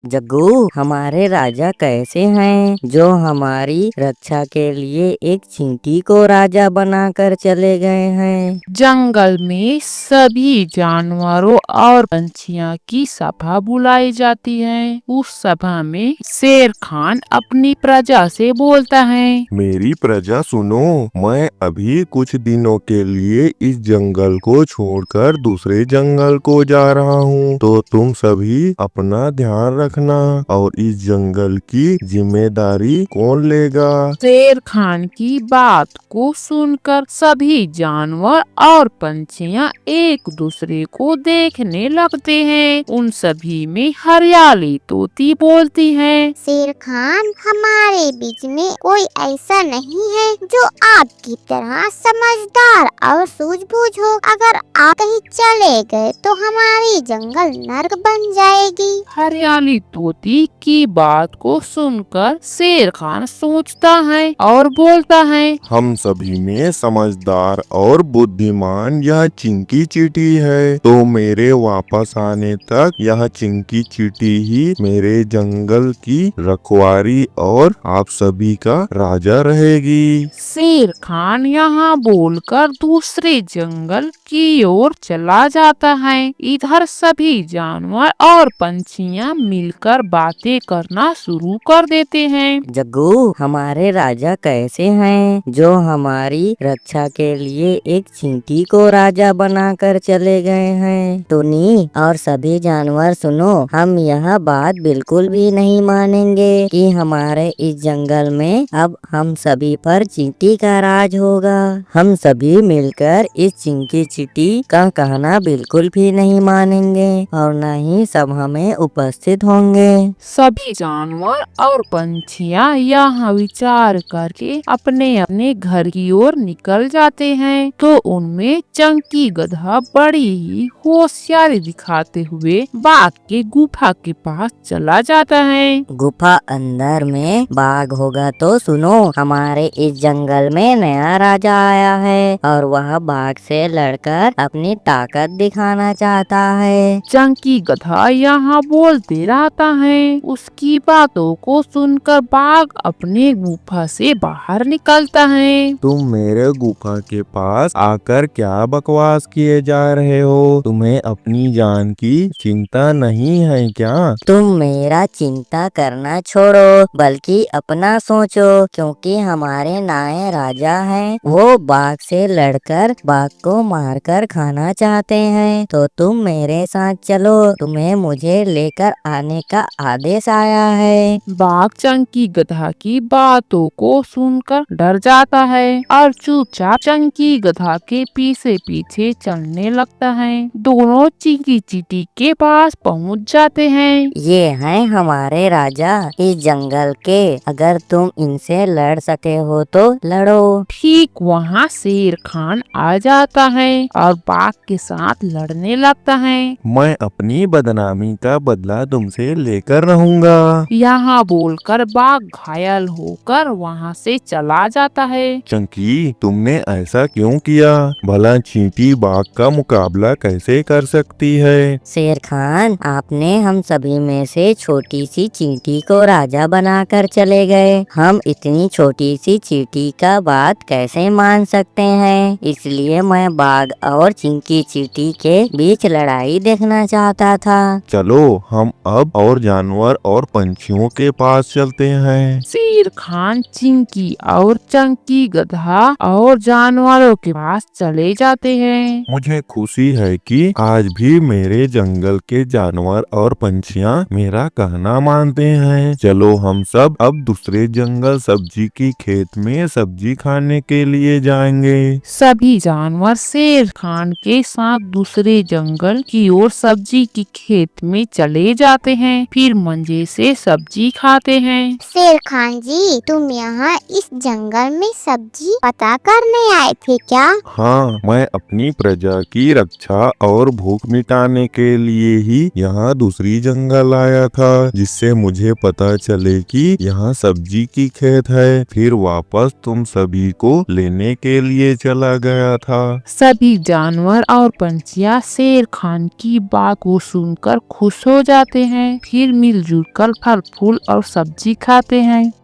जग्गू, हमारे राजा कैसे हैं जो हमारी रक्षा के लिए एक चींटी को राजा बनाकर चले गए हैं। जंगल में सभी जानवरों और पंछियों की सभा बुलाई जाती है। उस सभा में शेर खान अपनी प्रजा से बोलता है। मेरी प्रजा सुनो, मैं अभी कुछ दिनों के लिए इस जंगल को छोड़कर दूसरे जंगल को जा रहा हूँ, तो तुम सभी अपना ध्यान रखना। और इस जंगल की जिम्मेदारी कौन लेगा? शेर खान की बात को सुनकर सभी जानवर और पंछियां एक दूसरे को देखने लगते हैं। उन सभी में हरियाली तोती बोलती है। शेर खान, हमारे बीच में कोई ऐसा नहीं है जो आपकी तरह समझदार और सूझबूझ हो। अगर आप कहीं चले गए तो हमारी जंगल नर्क बन जाएगी। हरियाली तोती की बात को सुनकर शेर खान सोचता है और बोलता है। हम सभी में समझदार और बुद्धिमान यह चिंकी चींटी है, तो मेरे वापस आने तक यह चिंकी चींटी ही मेरे जंगल की रखवारी और आप सभी का राजा रहेगी। शेर खान यहाँ बोलकर दूसरे जंगल की ओर चला जाता है। इधर सभी जानवर और पंछियाँ मिलकर बातें करना शुरू कर देते हैं। जग्गू, हमारे राजा कैसे हैं जो हमारी रक्षा के लिए एक चींटी को राजा बनाकर चले गए हैं। टुनी और सभी जानवर सुनो, हम यह बात बिल्कुल भी नहीं मानेंगे कि हमारे इस जंगल में अब हम सभी पर चींटी का राज होगा। हम सभी मिलकर इस चिंकी चींटी का कहना बिल्कुल भी नहीं मानेंगे और न ही सभा में उपस्थित होंगे। सभी जानवर और पंछियाँ यहाँ विचार करके अपने अपने घर की ओर निकल जाते हैं। तो उनमें चंकी गधा बड़ी ही होशियारी दिखाते हुए बाघ के गुफा के पास चला जाता है। गुफा अंदर में बाघ होगा तो सुनो, हमारे इस जंगल में नया राजा आया है और वह बाघ से लड़कर अपनी ताकत दिखाना चाहता है। चंकी गधा यहाँ बोलते रहता है। उसकी बातों को सुनकर बाघ अपने गुफा से बाहर निकलता है। तुम मेरे गुफा के पास आकर क्या बकवास किए जा रहे हो? तुम्हें अपनी जान की चिंता नहीं है क्या? तुम मेरा चिंता करना छोड़ो, बल्कि अपना सोचो, क्योंकि हमारे नए राजा हैं। वो बाघ से लड़कर बाघ को मारकर खाना चाहते हैं, तो तुम मेरे साथ चलो, तुम्हें मुझे लेकर आने का आदेश आया है। बाघ चंकी गधा की बातों को सुनकर डर जाता है और चुपचाप चंकी गधा के पीछे पीछे चलने लगता है। दोनों चिंकी चींटी के पास पहुंच जाते हैं। ये हैं हमारे राजा इस जंगल के, अगर तुम इनसे लड़ सके हो तो लड़ो। ठीक वहाँ शेर खान आ जाता है और बाघ के साथ लड़ने लगता है। मैं अपनी बदनामी का बदला तुमसे लेकर रहूंगा। यहाँ बोलकर बाघ घायल होकर वहाँ से चला जाता है। चंकी, तुमने ऐसा क्यों किया? भला चींटी बाघ का मुकाबला कैसे कर सकती है? शेर खान, आपने हम सभी में से छोटी सी चींटी को राजा बनाकर चले गए। हम इतनी छोटी सी चींटी का बात कैसे मान सकते हैं? इसलिए मैं बाघ और चिंकी चींटी के बीच लड़ाई देखना चाहता था। चलो, हम अब और जानवर और पंछियों के पास चलते हैं। शेर खान चिंकी और चंकी गधा और जानवरों के पास चले जाते हैं। मुझे खुशी है कि आज भी मेरे जंगल के जानवर और पंछियाँ मेरा कहना मानते हैं। चलो, हम सब अब दूसरे जंगल सब्जी की खेत में सब्जी खाने के लिए जाएंगे। सभी जानवर शेर खान के साथ दूसरे जंगल की ओर सब्जी की खेत में चले जाते हैं। फिर मंजे से सब्जी खाते हैं। शेर खान जी, तुम यहाँ इस जंगल में सब्जी पता करने आए थे क्या? हाँ, मैं अपनी प्रजा की रक्षा और भूख मिटाने के लिए ही यहाँ दूसरी जंगल आया था, जिससे मुझे पता चले कि यहाँ सब्जी की खेत है। फिर वापस तुम सभी को लेने के लिए चला गया था। सभी सभी जानवर और पंछियाँ शेर खान की बात को सुनकर खुश हो जाते हैं। फिर मिलजुल कर फल फूल और सब्जी खाते हैं।